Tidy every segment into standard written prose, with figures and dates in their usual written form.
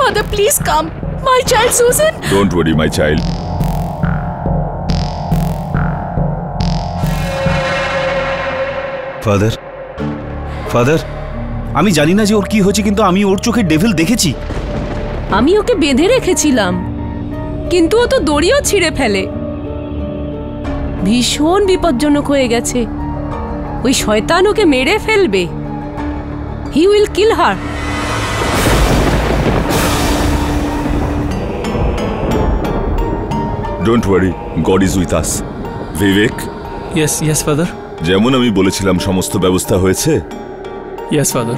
Father, please come. My child Susan. Don't worry, my child. Father, father, আমি জানি না যে ওর কি হয়েছে, কিন্তু আমি ওর চোখে ডেভিল দেখেছি। আমি ওকে বেঁধে রেখেছিলাম, কিন্তু ও তো দড়িও ছিঁড়ে ফেলে। ভীষণ বিপজ্জনক হয়ে গেছে। ওই শয়তান ওকে মেরে ফেলবে। He will kill her. Don't worry, God is with us. Vivek? Yes, yes, Father. যেমন আমি বলেছিলাম সমস্ত ব্যবস্থা হয়েছে? Yes, Father.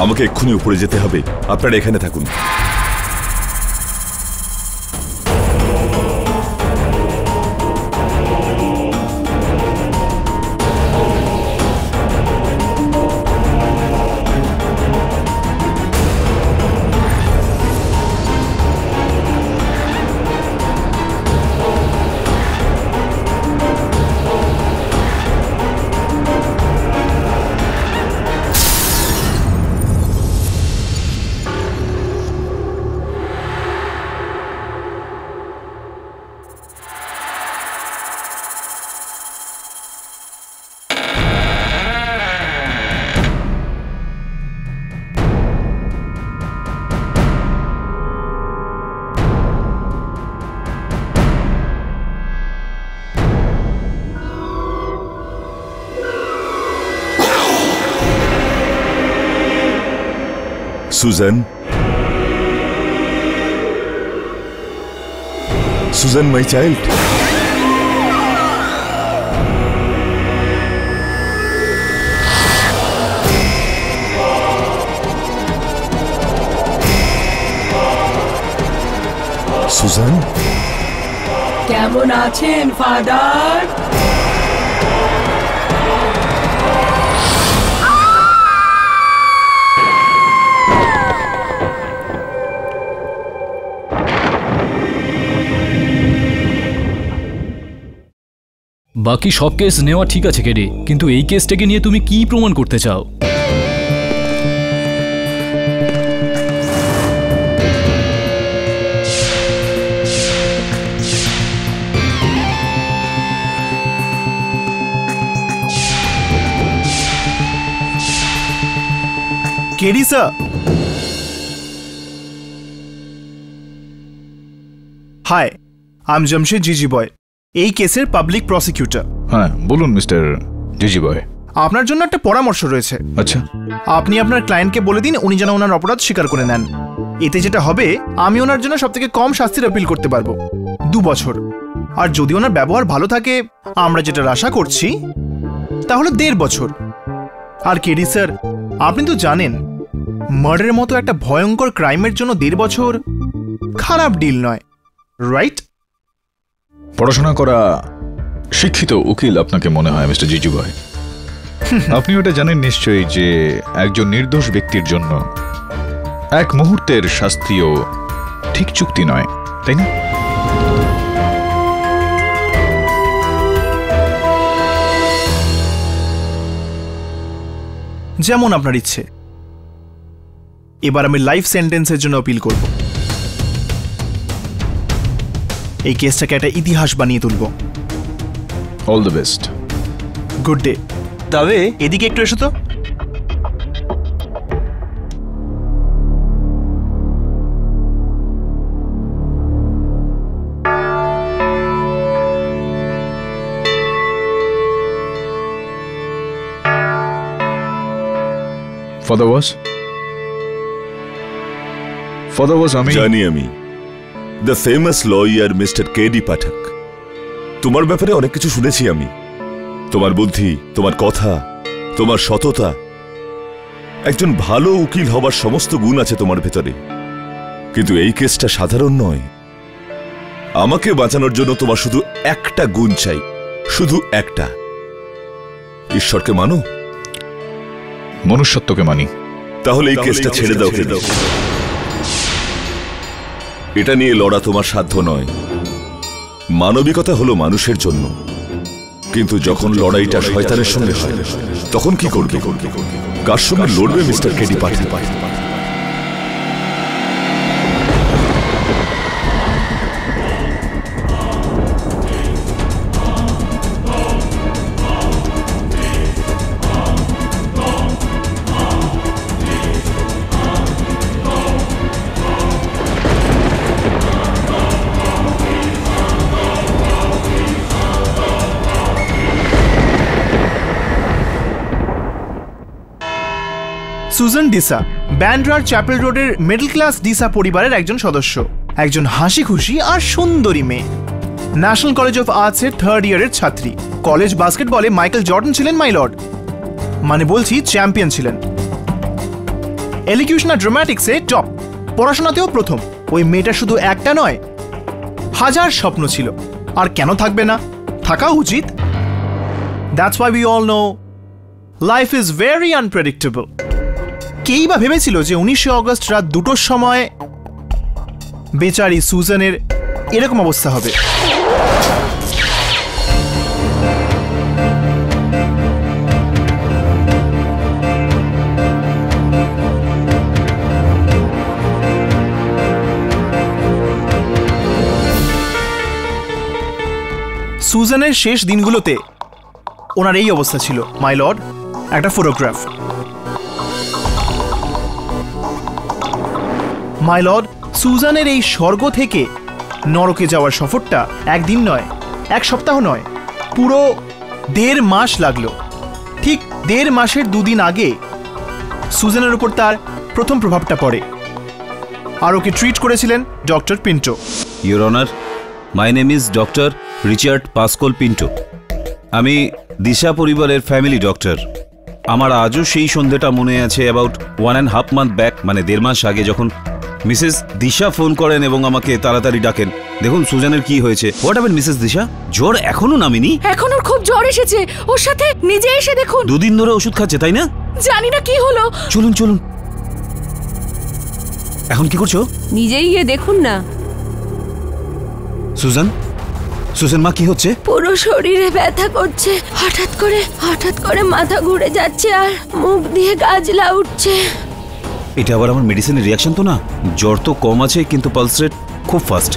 আমাকে এক্ষুনি উপরে যেতে হবে, আপনারা এখানে থাকুন। Susan? Susan, my child? Susan? কেমন আছেন ফাদার? বাকি সব কেস নেওয়া ঠিক আছে কেডি, কিন্তু এই কেসটাকে নিয়ে তুমি কি প্রমাণ করতে চাও? KD sir, hi, I am Jamshed Jeejeebhoy, এই কেসের পাবলিক প্রসিকিউটর। হ্যাঁ বলুন মিস্টার জিজি বয়। আপনার জন্য একটা পরামর্শ রয়েছে। আচ্ছা, আপনি আপনার ক্লায়েন্টকে বলে দিন উনি যেন ওনার অপরাধ স্বীকার করে নেন। এতে যেটা হবে, আমি ওনার জন্য সবথেকে কম শাস্তির আপিল করতে পারবো, 2 বছর। আর যদি ওনার ব্যবহার ভালো থাকে, আমরা যেটা আশা করছি, তাহলে 1.5 বছর। আর কেডি স্যার, আপনি তো জানেন মার্ডারের মতো একটা ভয়ঙ্কর ক্রাইমের জন্য 1.5 বছর খারাপ ডিল নয়, রাইট? পড়াশোনা করা শিক্ষিত উকিল আপনাকে মনে হয় মিস্টার জিজু বয়। আপনি ওটা জানেন নিশ্চয়ই যে একজন নির্দোষ ব্যক্তির জন্য 1 মুহূর্তের শাস্তিও ঠিক চুক্তি নয়, তাই না? যেমন আপনার ইচ্ছে। এবার আমি লাইফ সেন্টেন্সের জন্য আপিল করব। এই কেসটাকে একটা ইতিহাস বানিয়ে তুলব। All the best. Good day. তবে এদিকে একটু এসো তো। Father was জানি আমি, the famous lawyer mister KD Pathak. তোমার ব্যাপারে অনেক কিছু শুনেছি আমি। তোমার বুদ্ধি, তোমার কথা, তোমার সততা, একজন ভালো উকিল হবার সমস্ত গুণ আছে তোমার ভেতরে। কিন্তু এই কেসটা সাধারণ নয়। আমাকে বাঁচানোর জন্য তোমার শুধু একটা গুণ চাই, শুধু একটা। ঈশ্বরকে মানো? মনুষ্যত্বকে মানি। তাহলে এই কেসটা ছেড়ে দাও। এটা নিয়ে লড়া তোমার সাধ্য নয়। মানবিকতা হলো মানুষের জন্য, কিন্তু যখন লড়াইটা শয়তানের সঙ্গে হয় তখন কি করবে? কার সঙ্গে লড়বে মিস্টার কেডি পাঠক? সুজান ডিসা ব্যান্ড্রার চ্যাপেল রোডের মিডল ক্লাস ডিসা পরিবারের একজন সদস্য, একজন হাসি খুশি আর সুন্দরী মেয়ে। ন্যাশনাল কলেজ অফ আর্টসের 3rd ইয়ারের ছাত্রী। কলেজ বাস্কেটবলে মাইকেল জর্ডন ছিলেন মাই লর্ড, মানে বলছি চ্যাম্পিয়ন ছিলেন। এলিকিউশন আর ড্রামাটিক্সে টপ, পড়াশোনাতেও প্রথম। ওই মেয়েটা শুধু একটা নয়, হাজার স্বপ্ন ছিল, আর কেন থাকবে না, থাকা উচিত। That's why we all know life is very unpredictable. কেই বা ভেবেছিল যে 19শে অগস্ট রাত 2টোর সময় বেচারি সুজানের এরকম অবস্থা হবে। সুজানের শেষ দিনগুলোতে ওনার এই অবস্থা ছিল। মাই লর্ড, একটা ফটোগ্রাফ। মাই লর্ড, সুজানের এই স্বর্গ থেকে নরকে যাওয়ার সফরটা একদিন নয়, এক সপ্তাহ নয়, পুরো 1.5 মাস লাগলো। ঠিক 1.5 মাসের 2 দিন আগে সুজানের উপর তার প্রথম প্রভাবটা পড়ে, আর ওকে ট্রিট করেছিলেন doctor Pinto. Your honour, my name is doctor Richard Pascal Pinto. আমি দিশা পরিবারের ফ্যামিলি ডক্টর। আমার আজও সেই সন্ধ্যেটা মনে আছে, অ্যাবাউট 1.5 মান্থ ব্যাক, মানে 1.5 মাস আগে, যখন মিসেস দিশা ফোন করেন এবং আমাকে তাড়াতাড়ি ডাকেন। দেখুন সুজানের কি হয়েছে। হোয়াট হ্যাপেন্ড মিসেস দিশা? জ্বর এখনো নামেনি? এখন ওর খুব জ্বর এসেছে, ওর সাথে নিজে এসে দেখুন। 2 দিন ধরে ওষুধ খাচ্ছে, তাই না? জানি না কি হলো। চলুন চলুন। এখন কি করছো? নিজেই গিয়ে দেখুন না। সুজান, সুজান মা, কি হচ্ছে? পুরো শরীরে ব্যথা করছে, হঠাৎ করে মাথা ঘুরে যাচ্ছে আর মুখ দিয়ে গাজলা উঠছে। এটা আবার আমার মেডিসিনের রিয়াকশন তো না? জ্বর তো কম আছে, কিন্তু পালস রেট খুব ফাস্ট।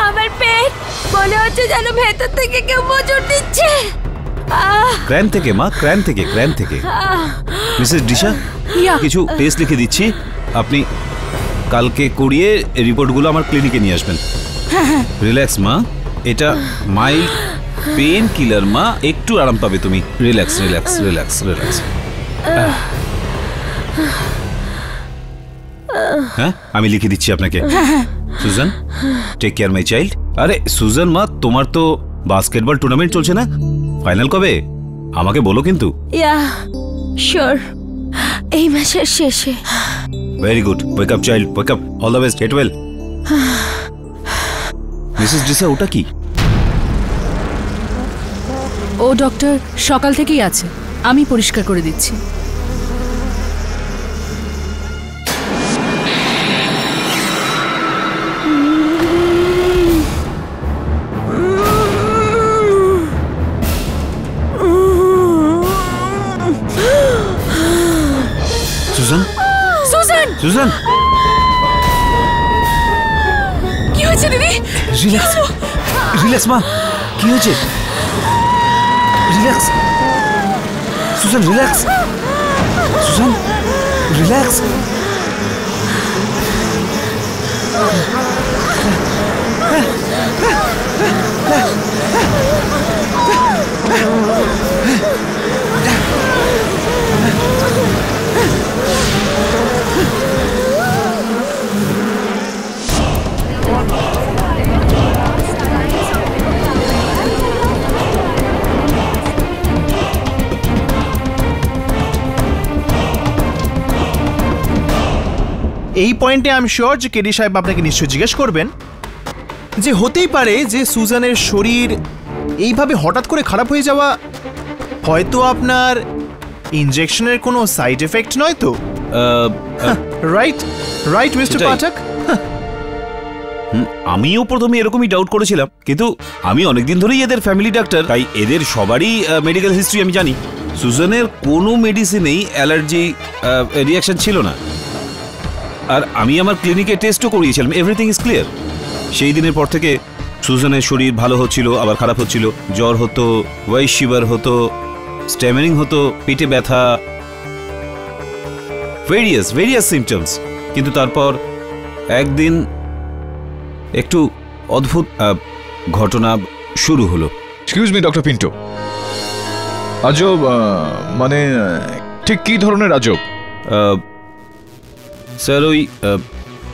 আমার পেট মনে হচ্ছে যেন ভেতর থেকে কেউ মোচড় দিচ্ছে। ক্র্যান থেকে মা, ক্র্যান থেকে। মিসেস দিশা, কিছু টেস্ট লিখে দিচ্ছি, আপনি কালকে করিয়ে রিপোর্টগুলো আমার ক্লিনিকে নিয়ে আসবেন। রিল্যাক্স মা, এটা মাইল্ড পেন কিলার মা, একটু আরাম পাবে তুমি। রিল্যাক্স। হ্যাঁ, আমি লিখে দিচ্ছি আপনাকে। Suzanne, take care my child. আরে সুজান মা, তোমার তো বাস্কেটবল টুর্নামেন্ট চলছে না? ফাইনাল কবে আমাকে বলো কিন্তু। শিওর, এই মাসের শেষে। Very good, wake up child, wake up. All the best, get well. Mrs D'Sa, ওটা কি? ও ডক্টর সকাল থেকেই আছে, আমি পরিষ্কার করে দিচ্ছি। সুজান, কি হয়েছে দিদি? রিল্যাক্স মা, কি হয়েছে? Relax Suzanne, relax. এই পয়েন্টে আই এম শিওর যে কেডি সাহেব আপনাকে নিশ্চয়ই জিজ্ঞেস করবেন যে হতেই পারে যে সুজানের শরীর এইভাবে হঠাৎ করে খারাপ হয়ে যাওয়া হয়তো আপনার ইনজেকশনের কোনো সাইড এফেক্ট নয় তো? রাইট মিস্টার পাঠক। আমিও প্রথমে এরকমই ডাউট করেছিলাম, কিন্তু আমি অনেকদিন ধরেই এদের ফ্যামিলি ডাক্তার, তাই এদের সবারই মেডিকেল হিস্ট্রি আমি জানি। সুজানের কোনো মেডিসিনেই অ্যালার্জি রিয়াকশন ছিল না, আর আমি আমার ক্লিনিকে টেস্টও করিয়েছিলাম, এভরিথিং ইজ ক্লিয়ার। সেই দিনের পর থেকে সুজানের শরীর ভালো হচ্ছিল, আবার খারাপ হচ্ছিল, জ্বর হতো, ওয়াইস শিভার হতো, স্ট্যামারিং হতো, পেটে ব্যথা, ভেরিয়াস সিমটমস। কিন্তু তারপর একদিন একটু অদ্ভুত ঘটনা শুরু হলো। এক্সকিউজ মি ডক্টর পিন্টো, আজব মানে ঠিক কি ধরনের আজব? স্যার ওই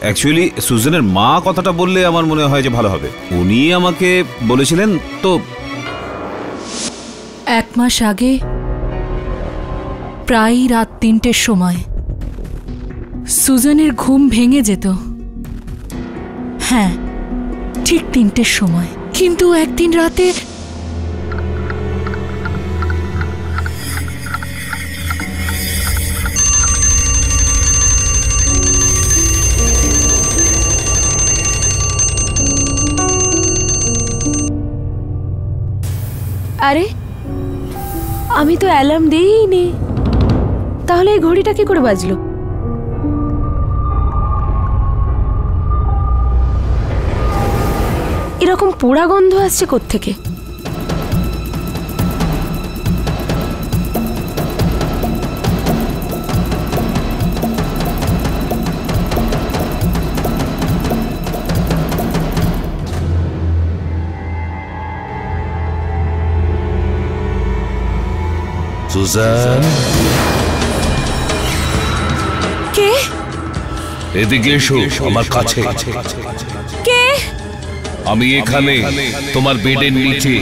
অ্যাকচুয়ালি সুজানের মা কথাটা বললে আমার মনে হয় যে ভালো হবে। উনি আমাকে বলেছিলেন তো 1 মাস আগে প্রায় রাত 3টের সময় সুজানের ঘুম ভেঙে যেত। হ্যাঁ, ঠিক 3টের সময়। কিন্তু একদিন রাতে আরে আমি তো অ্যালার্ম দিইনি, তাহলে এই ঘড়িটা কি করে বাজলো? এরকম পোড়া গন্ধ আসছে কোত্থেকে? সুজান, কে? এদিকে এসো আমার কাছে। কে? আমি এখানে তোমার বেডের নিচে।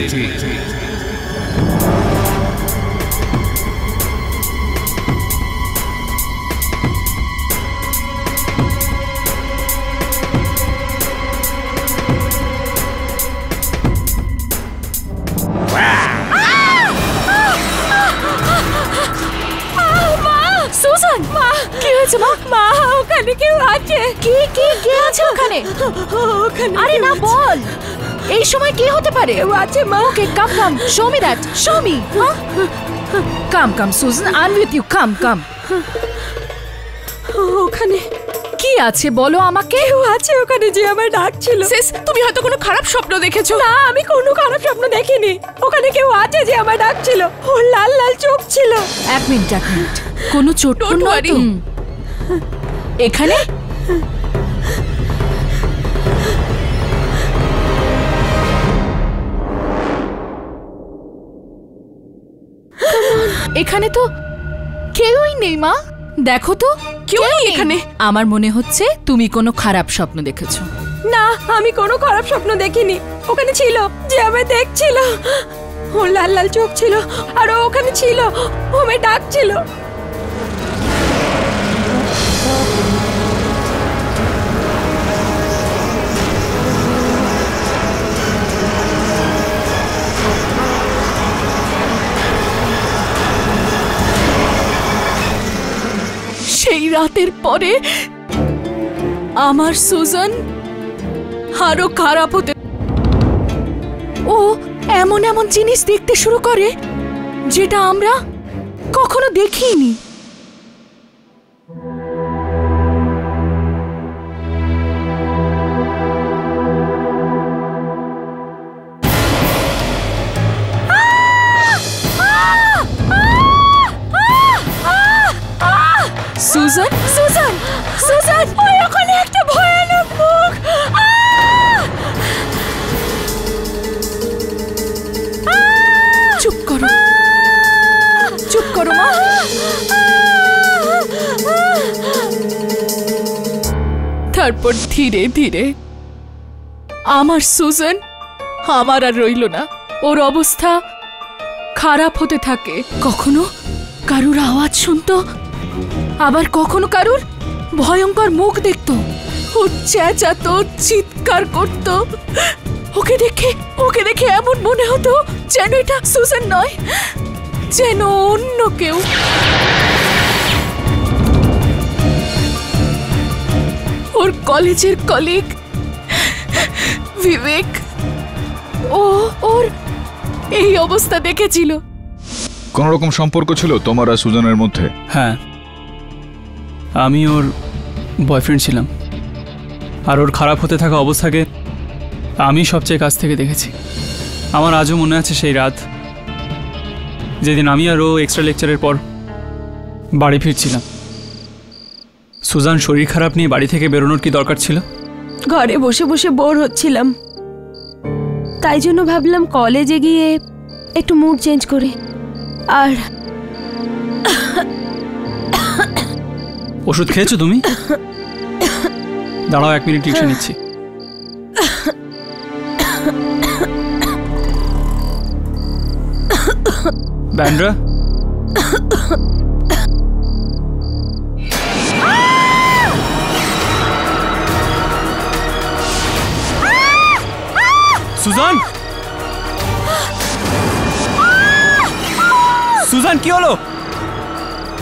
সুজান, মা কি হয়েছে? মা ওখানে কেউ আছে। কে আছে ওখানে? আরে না, বল, এই সময় কি হতে পারে? কেউ আছে মা। Okay, come show me that, show me. Come Susan, I am with you, come. ওখানে কি আছে বলো আমাকে? কেউ আছে ওখানে যে আমায় ডাকছিল। সিস, তুমি হয়তো কোনো খারাপ স্বপ্ন দেখেছো। না, আমি কোনো খারাপ স্বপ্ন দেখিনি। ওখানে কেউ আছে যে আমায় ডাকছিল। ওর লাল লাল চোখ ছিল। এক মিনিট, কোনো চোট নয় তো? এখানে এখানে তো কেউই নেই মা। দেখো তো, কেউ নেই এখানে। আমার মনে হচ্ছে তুমি কোনো খারাপ স্বপ্ন দেখেছো। না, আমি কোনো খারাপ স্বপ্ন দেখিনি। ওখানে ছিল যে আমায় দেখছিল। ওর লাল লাল চোখ ছিল, আর ও ওখানে ছিল, ও আমায় ডাকছিল। সেই রাতের পরে আমার সুজান আরো খারাপ হতে, ও এমন জিনিস দেখতে শুরু করে যেটা আমরা কখনো দেখিনি। সুজান, ওই ওখানে একটা ভয়ানক মুখ। চুপ করো মা। তারপর ধীরে ধীরে আমার সুজান আমার আর রইল না। ওর অবস্থা খারাপ হতে থাকে। কখনো কারুর আওয়াজ শুনতো, আবার কখনো কারুর ভয়ঙ্কর মুখ দেখতো। ও চেঁচাতো, চিৎকার করত। ওকে দেখে এমন মনে হতো যেন এটা সুজান নয়, যেন অন্য কেউ। ওর কলেজের কলিগ বিবেক ওর এই অবস্থা দেখেছিল। কোন রকম সম্পর্ক ছিল তোমার আর সুজানের মধ্যে? হ্যাঁ, আমি ওর বয়ফ্রেন্ড ছিলাম, আর ওর খারাপ হতে থাকা অবস্থাকে আমি সবচেয়ে কাছ থেকে দেখেছি। আমার আজও মনে আছে সেই রাত যেদিন আমি আর ও এক্সট্রা লেকচারের পর বাড়ি ফিরছিলাম। সুজান শরীর খারাপ নিয়ে বাড়ি থেকে বেরোনোর কি দরকার ছিল? ঘরে বসে বসে বোর হচ্ছিলাম, তাই জন্য ভাবলাম কলেজে গিয়ে একটু মুড চেঞ্জ করে। আর ওষুধ খেয়েছো তুমি? দাঁড়াও 1 মিনিট টিউশন নিচ্ছি। ব্যান্ড্রা, সুজান, সুজান কি হলো?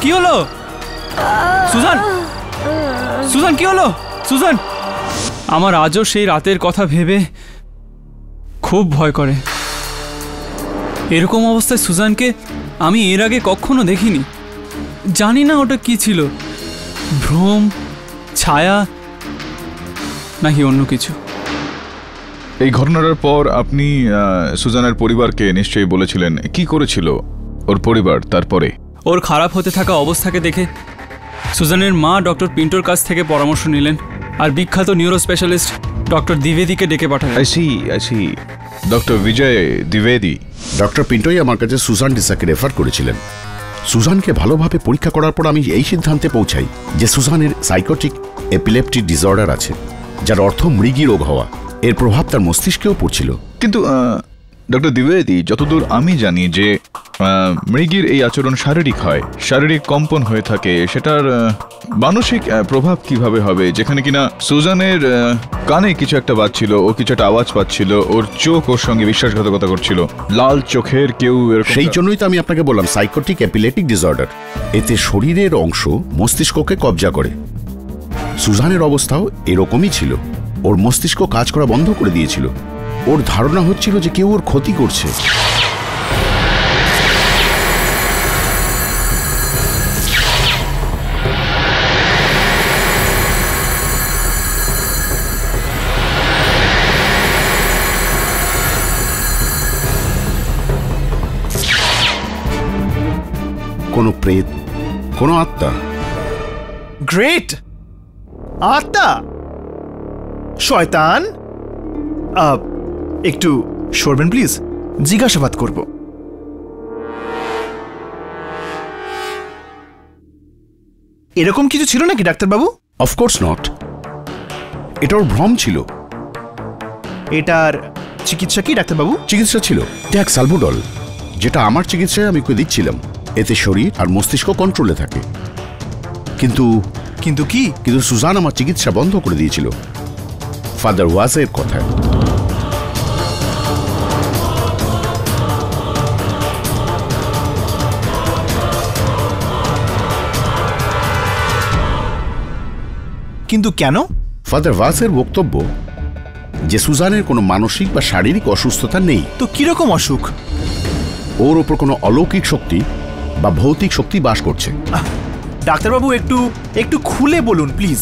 কি হলো সুজান? সুজান কি হলো? সুজান, আমার আজও সেই রাতের কথা ভেবে খুব ভয় করে। এরকম অবস্থায় সুজানকে আমি এর আগে কখনো দেখিনি। জানি না ওটা কি ছিল, ভ্রম, ছায়া নাকি অন্য কিছু। এই ঘটনার পর আপনি সুজানের পরিবারকে নিশ্চয়ই বলেছিলেন। কি করেছিল ওর পরিবার তারপরে? ওর খারাপ হতে থাকা অবস্থাকে দেখে সুজানের মা ডক্টর পিন্টোর কাছ থেকে পরামর্শ নিলেন, আর বিখ্যাত নিউরো স্পেশালিস্ট ডক্টর দ্বিবেদীকে ডেকে পাঠালেন। আই সি ডক্টর বিজয় দ্বিবেদী। ডক্টর পিন্টোই আমার কাছে সুজান ডিসাকে রেফার করেছিলেন। সুজানকে ভালোভাবে পরীক্ষা করার পর আমি এই সিদ্ধান্তে পৌঁছাই যে সুজানের সাইকোটিক এপিলেপটিক ডিসঅর্ডার আছে, যার অর্থ মৃগী রোগ হওয়া। এর প্রভাব তার মস্তিষ্কেও পড়ছিল। কিন্তু ডক্টর দ্বিবেদী, যতদূর আমি জানি যে মৃগীর এই আচরণ শারীরিক হয়, শারীরিক কম্পন হয়ে থাকে, সেটার মানসিক প্রভাব কিভাবে হবে? যেখানে কিনা সুজানের কানে কিছু একটা বাজছিল, ও কিছু একটা আওয়াজ পাচ্ছিল, ওর চোখ ওর সঙ্গে বিশ্বাসঘাতকতা করছিল, লাল চোখের কেউ। সেই জন্যই তো আমি আপনাকে বললাম সাইকোটিক এপিলেপটিক ডিসঅর্ডার। এতে শরীরের অংশ মস্তিষ্ককে কবজা করে। সুজানের অবস্থাও এরকমই ছিল। ওর মস্তিষ্ক কাজ করা বন্ধ করে দিয়েছিল। ওর ধারণা হচ্ছিল যে কেউ ওর ক্ষতি করছে। কোনো প্রেত, কোনো আত্মা। গ্রেট! আত্মা, শয়তান, একটু সরবেন প্লিজ, জিজ্ঞাসাবাদ করব। এরকম কিছু ছিল নাকি ডাক্তারবাবু? Of course not. এটা ওর ভ্রম ছিল। এটার চিকিৎসা কি ডাক্তারবাবু? চিকিৎসা ছিল ট্যাক সালবুডল, যেটা আমার চিকিৎসায় আমি ওকে দিচ্ছিলাম। এতে শরীর আর মস্তিষ্ক কন্ট্রোলে থাকে। কিন্তু কিন্তু কি? কিন্তু সুজান আমার চিকিৎসা বন্ধ করে দিয়েছিল ফাদার ওয়াজের কথায়। কিন্তু কেন? ফাদার ওয়াজের বক্তব্য যে সুজানের কোনো মানসিক বা শারীরিক অসুস্থতা নেই। তো কিরকম অসুখ? ওর ওপর কোনো অলৌকিক শক্তি বা ভৌতিক শক্তি বাস করছে। ডাক্তারবাবু একটু খুলে বলুন প্লিজ।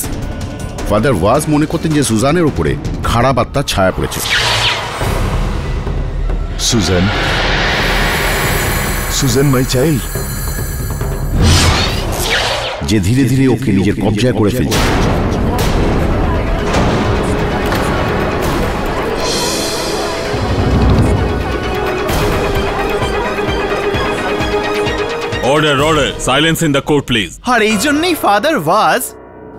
ফাদার ওয়াজ মনে করতেন যে সুজানের উপরে খারাপ আত্মার ছায়া পড়েছে। সুজান মাই চাইল্ড, যে ধীরে ধীরে ওকে নিজের কবজায় করে ফেলছে। Order. Silence in the court, please. আর এই জন্যই ফাদার ওয়াজ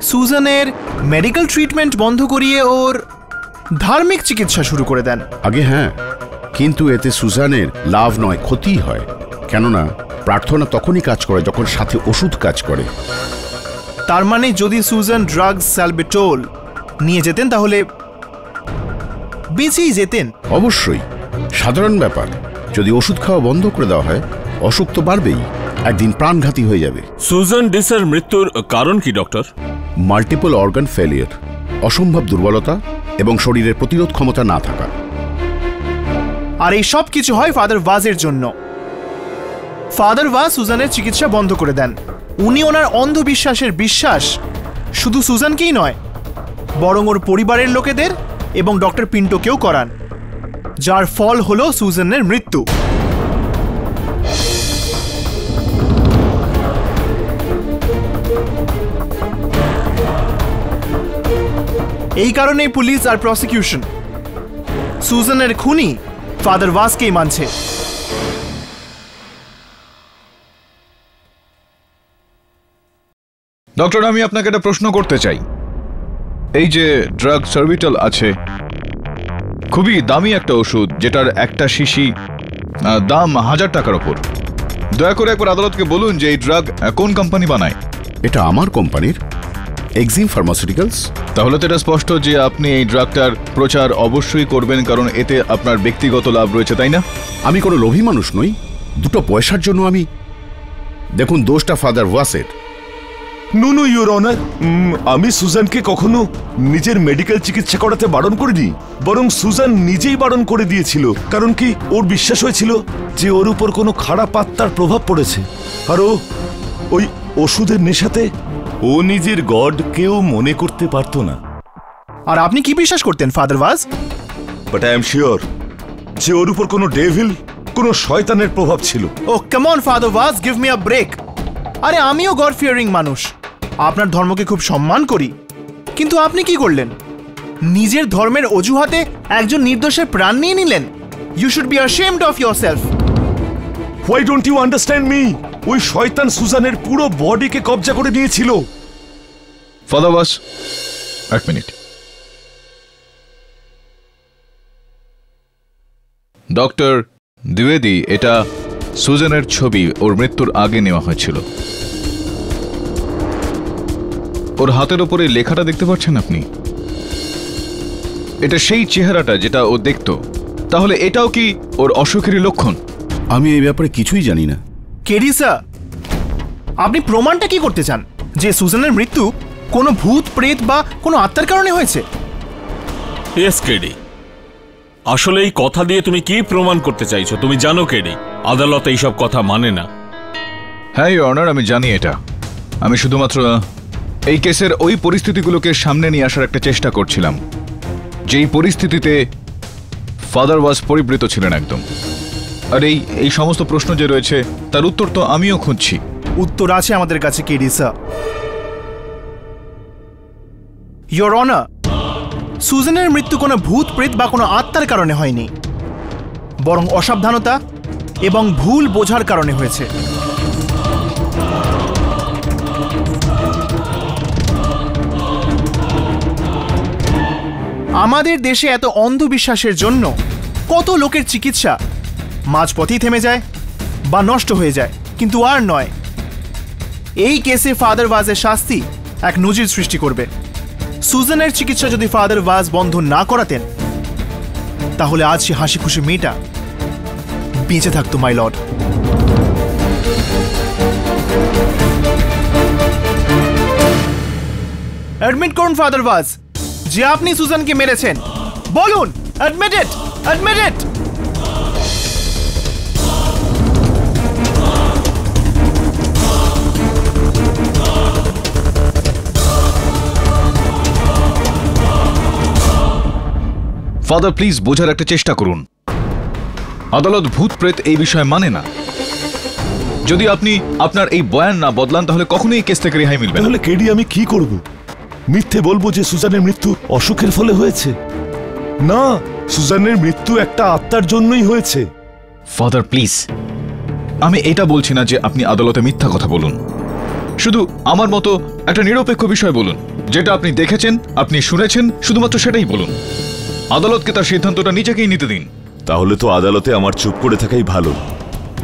সুজানের মেডিকেল ট্রিটমেন্ট বন্ধ করিয়ে ওর ধার্মিক চিকিৎসা শুরু করে দেন। আগে হ্যাঁ, কিন্তু এতে সুজানের লাভ নয়, ক্ষতি হয়। কেননা প্রার্থনা তখনই কাজ করে যখন সাথে ওষুধ কাজ করে। তার মানে যদি সুজান ড্রাগস সালবেটোল নিয়ে যেতেন তাহলে বেঁচেই যেতেন। অবশ্যই, সাধারণ ব্যাপার। যদি ওষুধ খাওয়া বন্ধ করে দেওয়া হয়, অসুখ তো বাড়বেই, একদিন প্রাণঘাতী হয়ে যাবে। সুজান ডিসের মৃত্যুর কারণ কি ডক্টর? মাল্টিপল অর্গান ফেলিয়ার, অসম্ভব দুর্বলতা এবং শরীরের প্রতিরোধ ক্ষমতা না থাকা। আর এই সব কিছু হয় ফাদার ভাজের জন্য। ফাদার ভাজ সুজানের চিকিৎসা বন্ধ করে দেন। উনি ওনার অন্ধবিশ্বাসের বিশ্বাস শুধু সুজানকেই নয়, বরং ওর পরিবারের লোকেদের এবং ডক্টর পিন্টোকেও করান, যার ফল হলো সুজানের মৃত্যু। এই কারণেই পুলিশ আর প্রসিকিউশন সুজানের খুনি ফাদার ভাজকেই মানছে। ডক্টর, আমি আপনাকে একটা প্রশ্ন করতে চাই। এই যে ড্রাগ সার্ভিটাল আছে, খুবই দামি একটা ওষুধ, যেটার একটা শিশি দাম 1000 টাকার ওপর। দয়া করে একবার আদালতকে বলুন যে এই ড্রাগ কোন কোম্পানি বানায়। এটা আমার কোম্পানির, এক্সিম ফার্মাসিউটিক্যালস। তাহলে তো এটা স্পষ্ট যে আপনি এই ড্রাগটার প্রচার অবশ্যই করবেন, কারণ এতে আপনার ব্যক্তিগত লাভ রয়েছে, তাই না? আমি কোনো লোভী মানুষ নই। দুটো পয়সার জন্য আমি, দেখুন, দোষটা ফাদার ভাসের। নো নো ইওর অনার, আমি সুজানকে কখনো নিজের মেডিকেল চিকিৎসা করাতে বারণ করিনি, বরং সুজান নিজেই বারণ করে দিয়েছিল। কারণ কি, ওর বিশ্বাস হয়েছিল যে ওর উপর কোনো খারাপ আত্মার প্রভাব পড়েছে, আর ওই ওষুধের নেশাতে ও নিজের গড কেউ মনে করতে পারতো না। আর আপনি কি বিশ্বাস করতেন ফাদার ভাজ? বাট আই এম শিওর যে ওর উপর কোনো ডেভিল, কোনো শয়তানের প্রভাব ছিল। ও কাম অন ফাদার ভাজ, গিভ মি আ ব্রেক। আরে আমিও গড ফিয়ারিং মানুষ, আপনার ধর্মকে খুব সম্মান করি, কিন্তু আপনি কি করলেন? নিজের ধর্মের অজুহাতে একজন নির্দোষের প্রাণ নিয়ে নিলেন। You should be ashamed of yourself. Why don't you understand me? ওই শয়তান সুজানের পুরো বডিকে কবজা করে নিয়েছিল। ফাদার ভাজ, এক মিনিট। ডক্টর দ্বিবেদী, এটা সুজানের ছবি ওর মৃত্যুর আগে নেওয়া হয়েছিল। ওর হাতের ওপরে লেখাটা দেখতে পাচ্ছেন আপনি? এটা সেই চেহারাটা যেটা ও দেখত। তাহলে এটাও কি ওর অসুখেরই লক্ষণ? আমি এই ব্যাপারে কিছুই জানি না। কেডি স্যার, আপনি প্রমাণটা কি করতে চান যে সুজানের মৃত্যু কোনো ভূত প্রেত বা কোনো আত্মার কারণে হয়েছে? ইয়েস কেডি, আসলে এই কথা দিয়ে তুমি কি প্রমাণ করতে চাইছো? তুমি জানো কেডি, আদালত এইসব কথা মানে না। হ্যাঁ ইওর অনার, আমি জানি এটা। আমি শুধুমাত্র এই কেসের ওই পরিস্থিতিগুলোকে সামনে নিয়ে আসার একটা চেষ্টা করছিলাম, যেই পরিস্থিতিতে ফাদার ভাজ পরিবৃত ছিলেন একদম। আর এই সমস্ত প্রশ্ন যে রয়েছে তার উত্তর তো আমিও খুঁজছি। উত্তর আছে আমাদের কাছে কেডি স্যার। ইওর অনার, সুজানের মৃত্যু কোনো ভূত প্রেত বা কোনো আত্মার কারণে হয়নি, বরং অসাবধানতা এবং ভুল বোঝার কারণে হয়েছে। আমাদের দেশে এত অন্ধবিশ্বাসের জন্য কত লোকের চিকিৎসা মাঝপথেই থেমে যায় বা নষ্ট হয়ে যায়, কিন্তু আর নয়। এই কেসে ফাদার ভাজের শাস্তি এক নজির সৃষ্টি করবে। সুজানের চিকিৎসা যদি ফাদার ভাজ বন্ধ না করাতেন, তাহলে আজ সে হাসি খুশি মেয়েটা বেঁচে থাকতো, মাই লর্ড। অ্যাডমিট করুন ফাদার ভাজ যে আপনি সুজানকে মেরেছেন। বলুন, admit it, admit it. Father please বোঝার একটা চেষ্টা করুন। আদালত ভূত প্রেত এই বিষয়ে মানে না। যদি আপনি আপনার এই বয়ান না বদলান, তাহলে কখনোই এই কেস থেকে রেহাই মিলবে না। তাহলে কেডি আমি কি করব? মিথ্যে বলবো যে সুজানের মৃত্যু অসুখের ফলে হয়েছে? না, সুজানের মৃত্যু একটা আত্মার জন্যই হয়েছে। ফাদার প্লিজ, আমি এটা বলছি না যে আপনি আদালতে মিথ্যা কথা বলুন। শুধু আমার মতো একটা নিরপেক্ষ বিষয় বলুন, যেটা আপনি দেখেছেন, আপনি শুনেছেন, শুধুমাত্র সেটাই বলুন। আদালতকে তার সিদ্ধান্তটা নিজেকেই নিতে দিন। তাহলে তো আদালতে আমার চুপ করে থাকাই ভালো,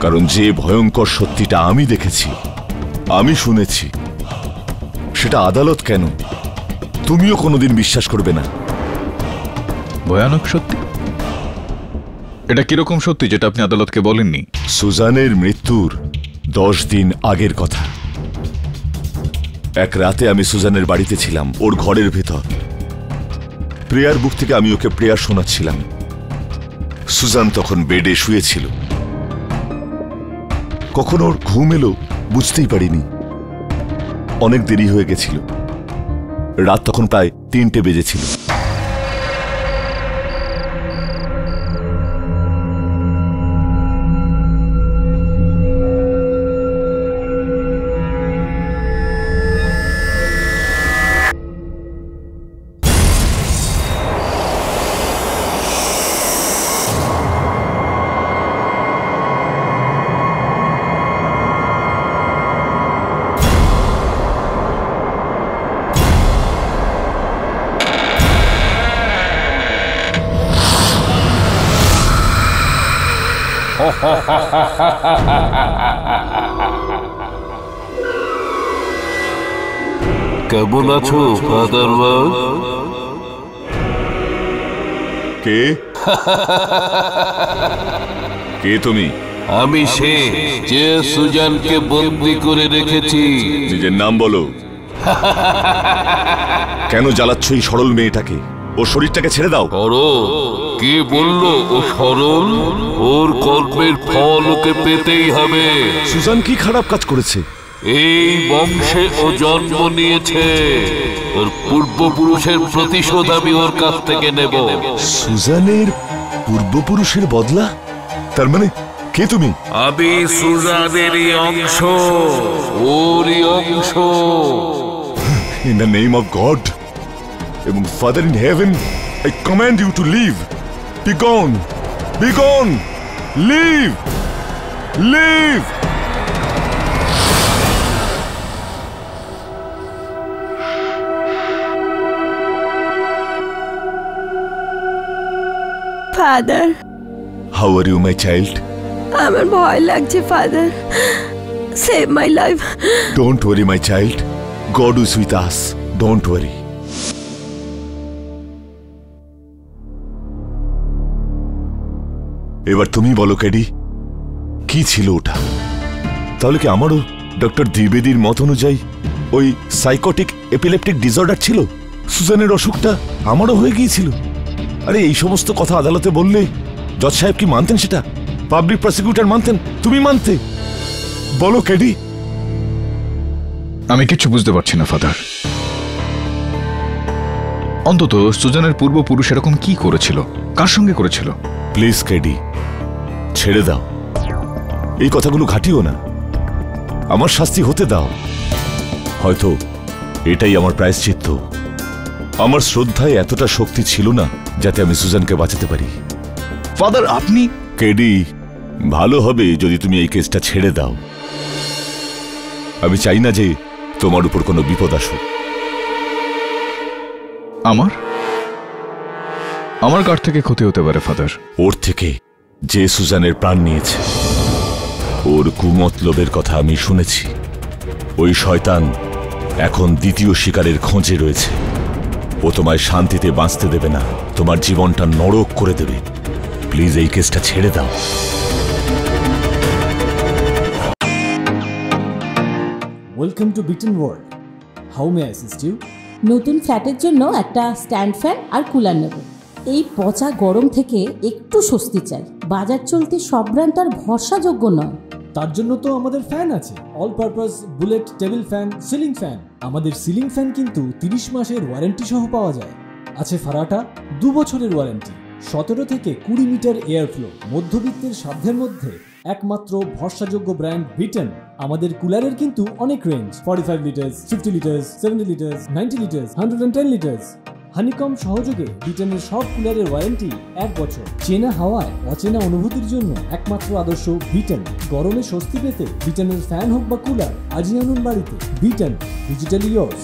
কারণ যে ভয়ঙ্কর সত্যিটা আমি দেখেছি, আমি শুনেছি, সেটা আদালত কেন তুমিও কোনোদিন বিশ্বাস করবে না। ভয়ানক সত্যি? এটা কিরকম সত্যি যেটা আপনি আদালতকে বলেননি? সুজানের মৃত্যুর 10 দিন আগের কথা। এক রাতে আমি সুজানের বাড়িতে ছিলাম, ওর ঘরের ভেতর। প্রেয়ার বুক থেকে আমি ওকে প্রেয়ার শোনাচ্ছিলাম। সুজান তখন বেডে শুয়েছিল। কখন ওর ঘুম এলো বুঝতেই পারিনি। অনেক দেরি হয়ে গেছিল, রাত তখন প্রায় 3টে বেজেছিল। কেমন আছো ফাদার ওয়াল? কে কে তুমি? আমি সে যে সুজানকে বন্দি করে রেখেছি। নিজের নাম বলো। কেন জ্বালাচ্ছ এই সরল মেয়েটাকে? ও শরীরটাকে ছেড়ে দাও। কে বললো ও সরল? ওর কর্মের ফল ওকে পেতেই হবে। সুজান কি খারাপ কাজ করেছে? এই বংশে ও জন্ম নিয়েছে, ওর পূর্বপুরুষের প্রতিশোধ আমি ওর কাছ থেকে নেব। সুজানের পূর্বপুরুষের বদলা? তার মানে কে তুমি? আমি সুজানেরই অংশ, ওরই অংশ। In the name of God এবং Father in heaven, I command you to leave. Be gone. Be gone. Leave. Leave. Father, How are you, my child? আমার ভয় লাগছে father. Save my life. Don't worry, my child. God is with us. Don't worry. এবার তুমি বলো ক্যাডি, কি ছিল ওটা? তাহলে কি আমারও ডক্টর দ্বিবেদীর মত অনুযায়ী ওই সাইকোটিক এপিলেপটিক ডিসঅর্ডার ছিল? সুজানের অসুখটা আমারও হয়ে গিয়েছিল? আরে এই সমস্ত কথা আদালতে বললে জজ সাহেব কি মানতেন? সেটা পাবলিক প্রসিকিউটর মানতেন? তুমি মানতে? বলো ক্যাডি। আমি কিছু বুঝতে পারছি না ফাদার। অন্তত সুজানের পূর্বপুরুষ এরকম কি করেছিল, কার সঙ্গে করেছিল? প্লিজ ক্যাডি, ছেড়ে দাও। এই কথাগুলো ঘাটিও না। আমার শাস্তি হতে দাও। হয়তো এটাই আমার প্রায়শ্চিত্ত। আমার শ্রদ্ধায় এতটা শক্তি ছিল না যাতে আমি সুজানকে বাঁচাতে পারি। ফাদার আপনি... ক্যাডি, ভালো হবে যদি তুমি এই কেসটা ছেড়ে দাও। আমি চাই না যে তোমার উপর কোনো বিপদ আসুক। আমার কার থেকে ক্ষতি হতে পারে ফাদার? ওর থেকে, যে সুজানের প্রাণ নিয়েছে। ওর কুমতলবের কথা আমি শুনেছি। ওই শয়তান এখন দ্বিতীয় শিকারের খোঁজে রয়েছে। ও তোমায় শান্তিতে বাঁচতে দেবে না, তোমার জীবনটা নরক করে দেবে। প্লিজ এই কেসটা ছেড়ে দাও। Welcome to beaten world. How may I assist you? নতুন ফ্ল্যাটের জন্য একটা স্ট্যান্ড ফ্যান আর কুলার নেব। এই পচা গরম থেকে একটু স্বস্তি চাই। বাজার চলতে সব ব্র্যান্ড তো আর ভরসাযোগ্য নয়। তার জন্য তো আমাদের ফ্যান আছে, all purpose bullet table fan, ceiling fan. আমাদের সিলিং ফ্যান কিন্তু 30 মাসের ওয়ারেন্টি সহ পাওয়া যায়। আছে ফারাটা 2 বছরের ওয়ারেন্টি, 17 থেকে 20 মিটার এয়ার ফ্লো। মধ্যবিত্তের সাধ্যের মধ্যে একমাত্র ভরসাযোগ্য ব্র্যান্ড বিটেন। আমাদের কুলারের কিন্তু অনেক range, 45 litres, 50 litres, 70 litres, 90 litres, 110 litres. Honeycomb সহযোগে বিটেনের সব কুলারের ওয়ারেন্টি 1 বছর। চেনা হাওয়ায় অচেনা অনুভূতির জন্য একমাত্র আদর্শ বিটেন। গরমে স্বস্তি পেতে বিটেনের ফ্যান হোক বা কুলার, আজই আনুন বাড়িতে। Beaten, digitally yours.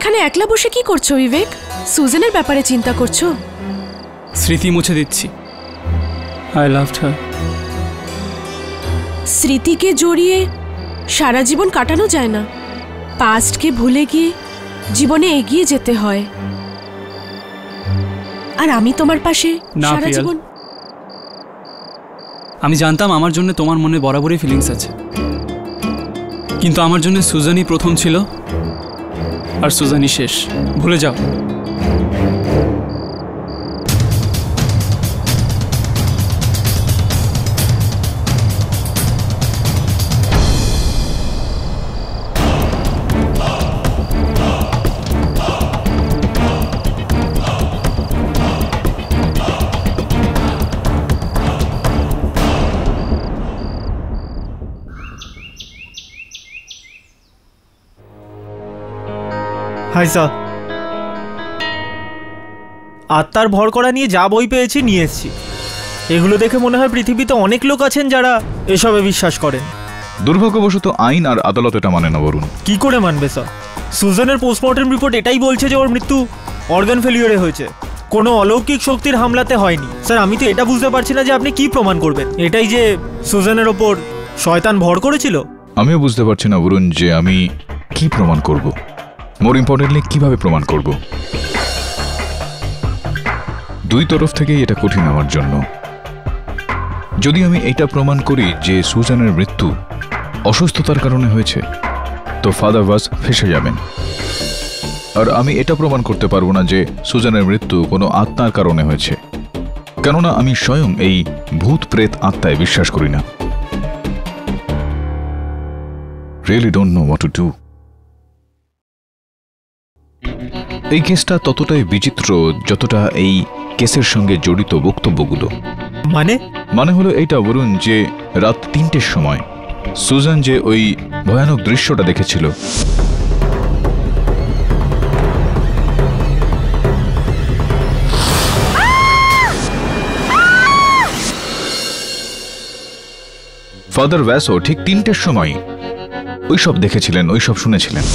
এখানে একলা বসে কি করছো বিবেক? সুজেনের ব্যাপারে চিন্তা করছো? স্মৃতি মুছে দিচ্ছি। I loved her. স্মৃতিকে জড়িয়ে সারা জীবন কাটানো যায় না। পাস্টকে ভুলে গিয়ে জীবনে এগিয়ে যেতে হয়। আর আমি তোমার পাশে সারা জীবন। আমি জানতাম আমার জন্য তোমার মনে বরাবরই ফিলিংস আছে, কিন্তু আমার জন্য সুজানই প্রথম ছিল আর সুজানই শেষ। ভুলে যাও। হাই স্যার, আত্মার ভর করা নিয়ে যা বই পেয়েছি নিয়ে এসেছি। এগুলো দেখে মনে হয় পৃথিবীতে অনেক লোক আছেন যারা এসবে বিশ্বাস করেন। দুর্ভাগ্যবশত আইন আর আদালত এটা মানে না বরুণ। কি করে মানবে স্যার? সুজানের পোস্টমর্টেম রিপোর্ট এটাই বলছে যে ওর মৃত্যু অর্গান ফেলিওরে হয়েছে, কোনো অলৌকিক শক্তির হামলাতে হয়নি। স্যার আমি তো এটা বুঝতে পারছি না যে আপনি কি প্রমাণ করবেন। এটাই যে সুজানের ওপর শয়তান ভর করেছিল। আমিও বুঝতে পারছি না বরুণ যে আমি কি প্রমাণ করব, মোর ইম্পর্টেন্টলি কিভাবে প্রমাণ করব। দুই তরফ থেকেই এটা কঠিন আমার জন্য। যদি আমি এটা প্রমাণ করি যে সুজানের মৃত্যু অসুস্থতার কারণে হয়েছে, তো ফাদার ওয়াজ ফেঁসে যাবেন। আর আমি এটা প্রমাণ করতে পারবো না যে সুজানের মৃত্যু কোনো আত্মার কারণে হয়েছে, কেননা আমি স্বয়ং এই ভূত প্রেত আত্মায় বিশ্বাস করি না। Really don't know what to do. এই কেসটা ততটাই বিচিত্র যতটা এই কেসের সঙ্গে জড়িত বক্তব্যগুলো। মানে হলো এইটা বলুন যে রাত 3টের সময় সুজান যে ওই ভয়ানক দৃশ্যটা দেখেছিল, ফাদার ভ্যাসও ঠিক 3টের সময় ওইসব দেখেছিলেন, ওইসব শুনেছিলেন।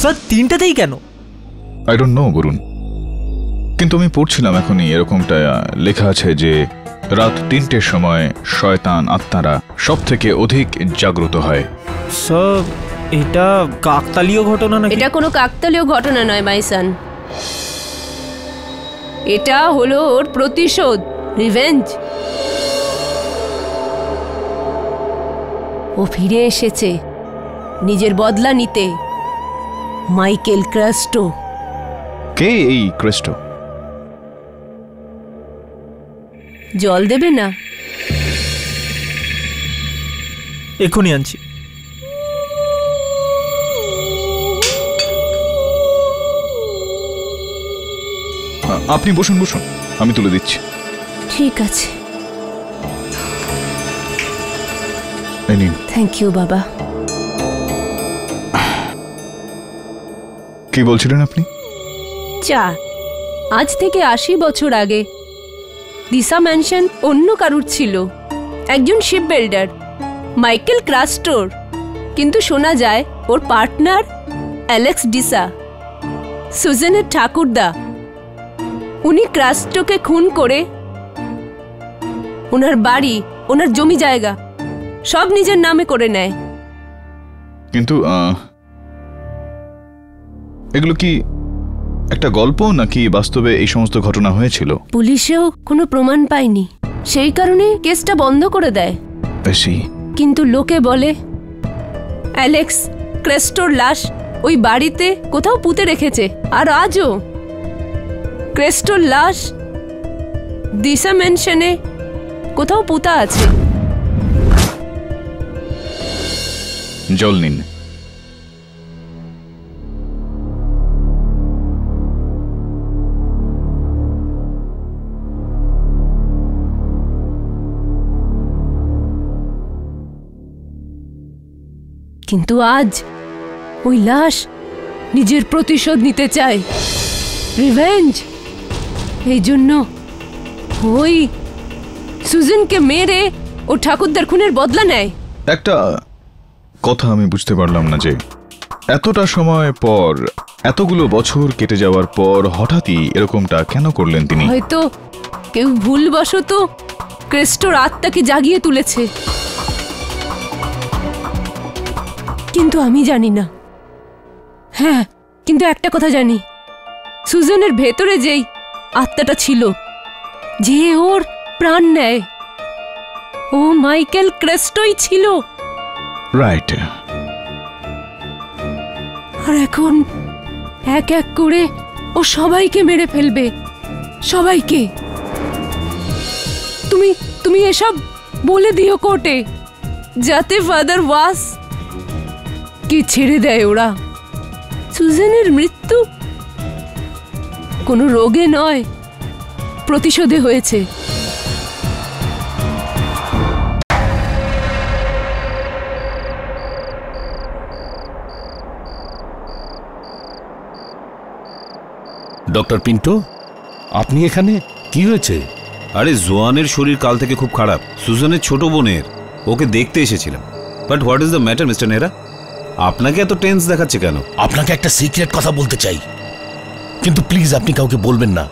স্যার 3টাতেই কেন? আই ডোন্ট নো বরুণ, কিন্তু আমি পড়ছিলাম এখনই এরকমটা লেখা আছে যে রাত 3টের সময় শয়তান আত্মারা সব থেকে অধিক জাগ্রত হয়। স্যার এটা কাকতালীয় ঘটনা নাকি? এটা কোনো কাকতালীয় ঘটনা নয় মাইসান, এটা হলো ওর প্রতিশোধ, রিভেঞ্জ। ও ফিরে এসেছে নিজের বদলা নিতে। মাইকেল ক্রেস্টো। কে এই ক্রেস্টো? জল দেবে না? এখনই আনছি। আপনি বসুন বসুন, আমি তুলে দিচ্ছি। ঠিক আছে, থ্যাংক ইউ বাবা। কি বলছিলেন আপনি? আজ থেকে 80 বছর আগে দিশা ম্যানশন অন্য কারুর ছিল, একজন শিপ বিল্ডার মাইকেল ক্রাস্টোর। কিন্তু শোনা যায় ওর পার্টনার অ্যালেক্স ডিসা, সুজানের ঠাকুরদা, উনি ক্রাস্টোকে খুন করে ওনার বাড়ি, ওনার জমি জায়গা সব নিজের নামে করে নেয়। কিন্তু এগুলো কি একটা গল্প নাকি বাস্তবে এই সমস্ত ঘটনা হয়েছিল? পুলিশেও কোনো প্রমাণ পায়নি, সেই কারণে কেসটা বন্ধ করে দেয়। কিন্তু লোকে বলে অ্যালেক্স ক্রেস্টোর লাশ ওই বাড়িতে কোথাও পুঁতে রেখেছে। আর আজও ক্রেস্টোর লাশ দিশা ম্যানশনে কোথাও পুঁতা আছে। জল নিন। কিন্তু আজ ওই লাশ নিজের প্রতিশোধ নিতে চায়, রিভেঞ্জ। এই জন্য ওই সুজনকে মেরে ও ঠাকুরদার খুনের বদলা নেয়। একটা কথা আমি বুঝতে পারলাম না যে এতটা সময় পর, এতগুলো বছর কেটে যাওয়ার পর হঠাৎই এরকমটা কেন করলেন তিনি? হয়তো কেউ ভুলবশত ক্রেস্টোর আত্মাকে জাগিয়ে তুলেছে, কিন্তু আমি জানি না। হ্যাঁ, কিন্তু একটা কথা জানি, সুজানের ভেতরে যেই আত্মাটা ছিল, যে ওর প্রাণ নেয়, ও মাইকেল ক্রেস্টোই ছিল। রাইট। আর এখন এক এক করে ও সবাইকে মেরে ফেলবে, সবাইকে। তুমি এসব বলে দিও কোর্টে, যাতে ফাদার ওয়াস কে ছেড়ে দেয় ওরা। সুজানের মৃত্যু কোনো রোগে নয়, প্রতিশোধে হয়েছে। ডক্টর পিন্টো, আপনি এখানে? কি হয়েছে? আরে জোয়ানের শরীর কাল থেকে খুব খারাপ, সুজানের ছোট বোনের, ওকে দেখতে এসেছিলাম। But what is the matter mister Nehra? আপনাকে এত টেন্স দেখাচ্ছে কেন? আপনাকে একটা সিক্রেট কথা বলতে চাই, কিন্তু প্লিজ আপনি কাউকে বলবেন না।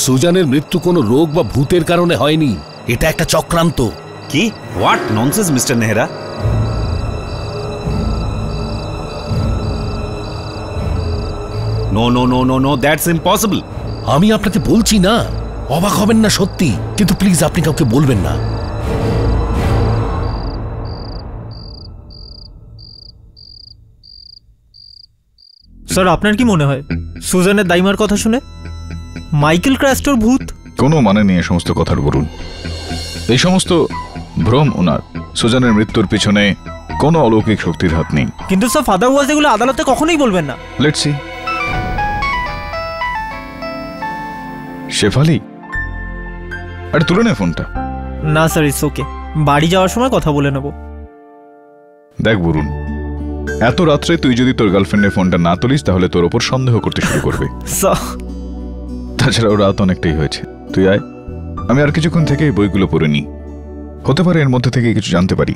সুজানের মৃত্যু কোনো রোগ বা ভূতের কারণে হয়নি, এটা একটা চক্রান্ত। কি? What nonsense mister Nehra? No no no no no, that's impossible. আমি আপনাকে বলছি না, অবাক হবেন না সত্যি, কিন্তু প্লিজ আপনি কাউকে বলবেন না। স্যার, আপনার কি মনে হয় সুজানের দাইমার কথা শুনে মাইকেল ক্রেস্টোর ভূত? কোনো মানে নেই সমস্ত কথার বলুন। এই সমস্ত ভ্রম ওনার। সুজানের মৃত্যুর পিছনে কোনো অলৌকিক শক্তির হাত নেই। কিন্তু স্যার, ফাদার ওয়াজ এগুলো আদালতে কখনোই বলবেন না। Let's see. শেফালি, আরে তুলে নে ফোনটা। না স্যার, ইটস ওকে, বাড়ি যাওয়ার সময় কথা বলে নেব। দেখ বরুণ, এত রাত্রে তুই যদি তোর গার্লফ্রেন্ডের ফোনটা না তুলিস তাহলে তোর ওপর সন্দেহ করতে শুরু করবে। তাছাড়াও রাত অনেকটাই হয়েছে, তুই আয়। আমি আর কিছুক্ষণ থেকে বইগুলো পড়ে নিই, হতে পারে এর মধ্যে থেকে কিছু জানতে পারি।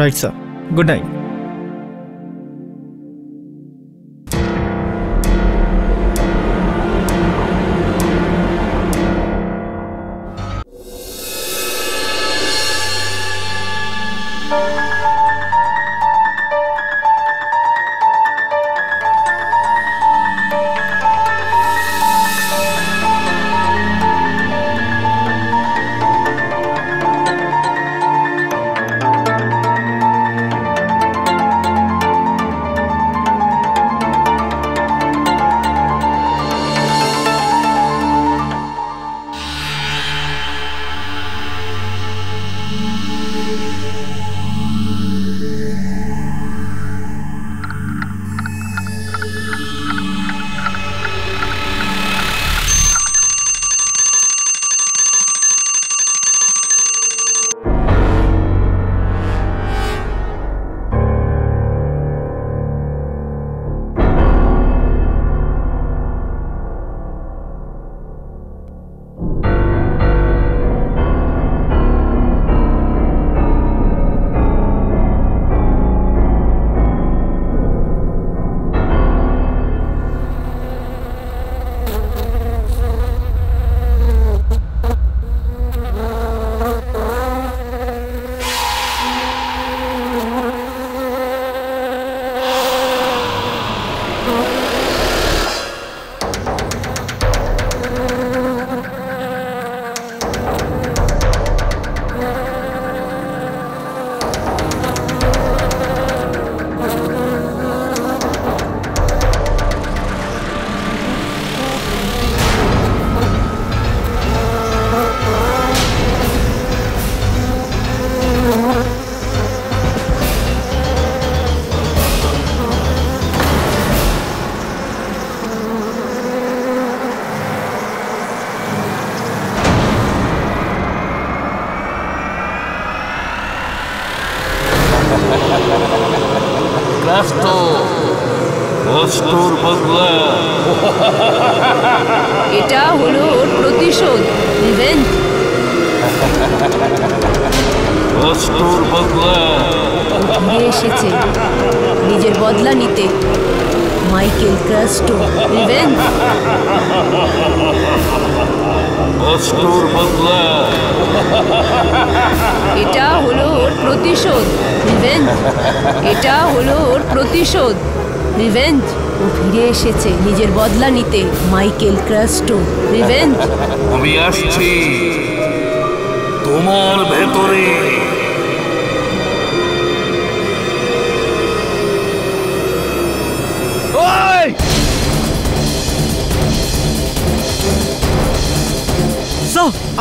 Right sir, good night. এটা হলো ওর প্রতিশোধ, রিভেঞ্জ। কষ্টর বদলা ফিরে এসেছে নিজের বদলা নিতে। Michael Crasto revenge. কষ্টর বদলা এটা হলো ওর প্রতিশোধ। রিভেঞ্জ। এটা হলো ওর প্রতিশোধ। রিভেঞ্জ। ও ফিরে এসেছে নিজের বদলা নিতে। Michael Crasto revenge. আমি আসছি তোমার ভেতরে।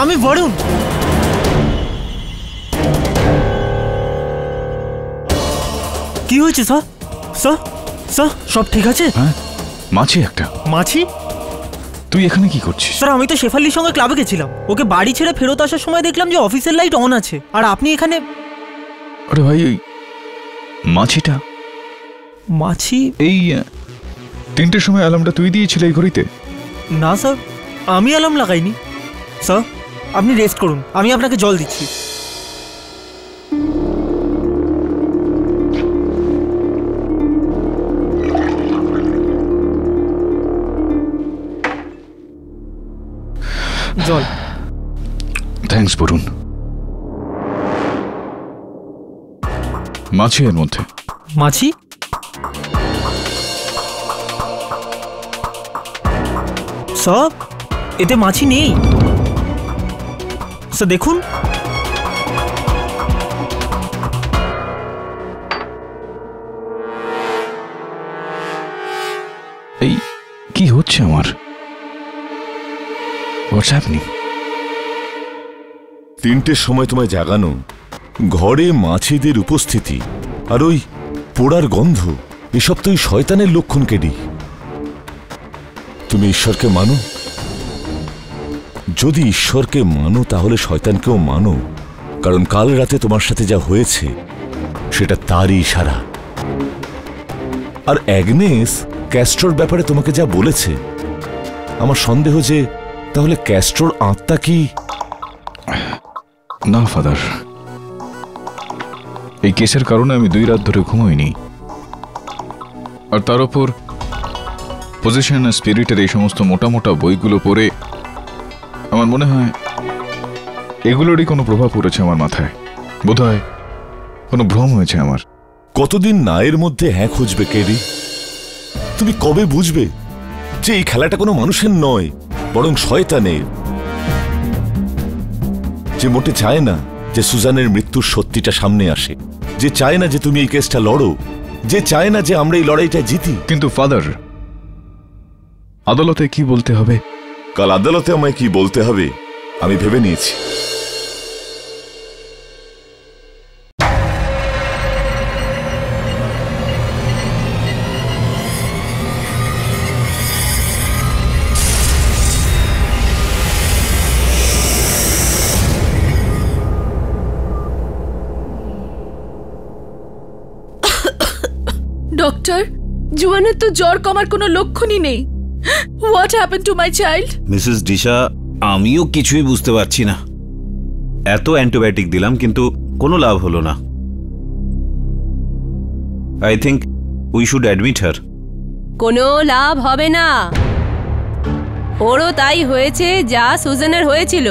আমি বরুণ। কি হয়েছে স্যার? স্যার স্যার সব ঠিক আছে? হ্যাঁ, মাছি একটা। মাছি? তুই এখানে কি করছিস? স্যার আমি তো শেফালির সঙ্গে ক্লাবে গেছিলাম। ওকে বাড়ি ছেড়ে ফেরত আসার সময় দেখলাম যে অফিসের লাইট অন আছে, আর আপনি এখানে। আরে ভাই, ওই মাছিটা। মাছি? এই 3টের সময় অ্যালার্মটা তুই দিয়েছিলি এই ঘড়িতে? না স্যার, আমি অ্যালার্ম লাগাইনি। স্যার আপনি রেস্ট করুন, আমি আপনাকে জল দিচ্ছি। জল। থ্যাঙ্কস বরুণ। মাছি এর মধ্যে। মাছি? স্যার এতে মাছি নেই। স্যার দেখুন। এই কি হচ্ছে আমার? হোয়াটস হ্যাপনিং? 3টের সময় তোমায় জাগানো, ঘরে মাছিদের উপস্থিতি আর ওই পোড়ার গন্ধ, এসব তো ওই শয়তানের লক্ষণ। কেডি, তুমি ঈশ্বরকে মানো? যদি ঈশ্বরকে মানো তাহলে শয়তানকেও মানো, কারণ কাল রাতে তোমার সাথে যা হয়েছে সেটা তারই ইশারা। আর অ্যাগনেস ক্যাস্ট্রোর ব্যাপারে তোমাকে যা বলেছে, আমার সন্দেহ যে তাহলে ক্যাস্ট্রোর আত্মা কি? না ফাদার, এই কেসের কারণে আমি 2 রাত ধরে ঘুমোইনি। আর তার উপর পজিশন আর স্পিরিটের এই সমস্ত মোটা মোটা বইগুলো পড়ে আমার মনে হয় এগুলোরই কোনো প্রভাব পড়েছে আমার মাথায়। বোধহয় কোনো ভ্রম হয়েছে আমার। কতদিন না এর মধ্যে হ্যাঁ খুঁজবে কেডি? তুমি কবে বুঝবে যে এই খেলাটা কোনো মানুষের নয়, বরং শয়তানের, যে মোটে চায় না যে সুজানের মৃত্যুর সত্যিটা সামনে আসে, যে চায় না যে তুমি এই কেসটা লড়ো, যে চায় না যে আমরা এই লড়াইটা জিতি। কিন্তু ফাদার, আদালতে কি বলতে হবে? কাল আদালতে আমায় কি বলতে হবে আমি ভেবে নিয়েছি। ডক্টর, জুয়ানের তো জ্বর কমার কোনো লক্ষণই নেই। What happened to my child? Mrs D'Sa, আমিও কিছুই বুঝতে পারছি না। এত অ্যান্টিবায়োটিক দিলাম কিন্তু কোনো লাভ হলো না। I think we should admit her. কোনো লাভ হবে না। ওরও তাই হয়েছে যা সুজানের হয়েছিল।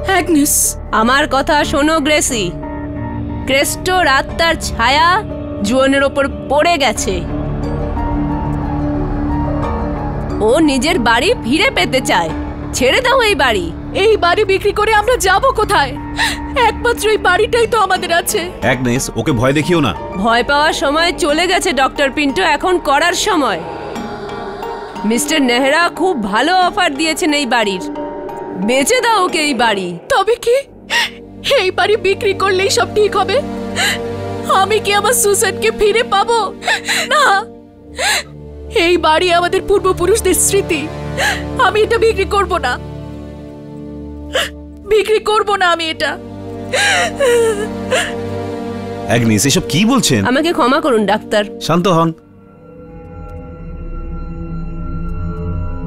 অ্যাগনেস, আমার কথা শোনো গ্রেসি। ক্রেস্টোর আত্মার ছায়া জুয়ানের ওপর পড়ে গেছে। ও নিজের বাড়ি ফিরে পেতে চায়। ছেড়ে দাও এই বাড়ি। এই বাড়ি বিক্রি করে আমরা যাব কোথায়? একমাত্র এই বাড়িটাই তো আমাদের আছে। অ্যাগনেস, ওকে ভয় দেখিও না। ভয় পাওয়ার সময় চলে গেছে ডক্টর পিন্টো, এখন করার সময়। মিস্টার নেহরা খুব ভালো অফার দিয়েছেন এই বাড়ির। বেচে দাও ওকে এই বাড়ি। তবে কি এই বাড়ি বিক্রি করলেই সব ঠিক হবে? আমি কি আমার সুসানকে ফিরে পাবো? না, এই বাড়ি আমাদের পূর্বপুরুষদের স্মৃতি। আমি এটা বিক্রি করব না, বিক্রি করব না আমি এটা। অ্যাগনেস, এসব কি বলছেন? আমাকে ক্ষমা করুন ডাক্তার। শান্ত হন।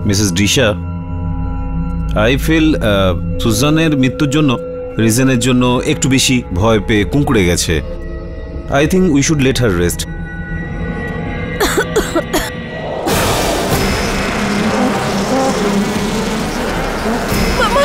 মিসেস ডিশা, আই ফিল সুজানের মৃত্যুর জন্য রিজনের জন্য একটু বেশি ভয় পেয়ে কুঁকড়ে গেছে। I think we should let her rest. মামা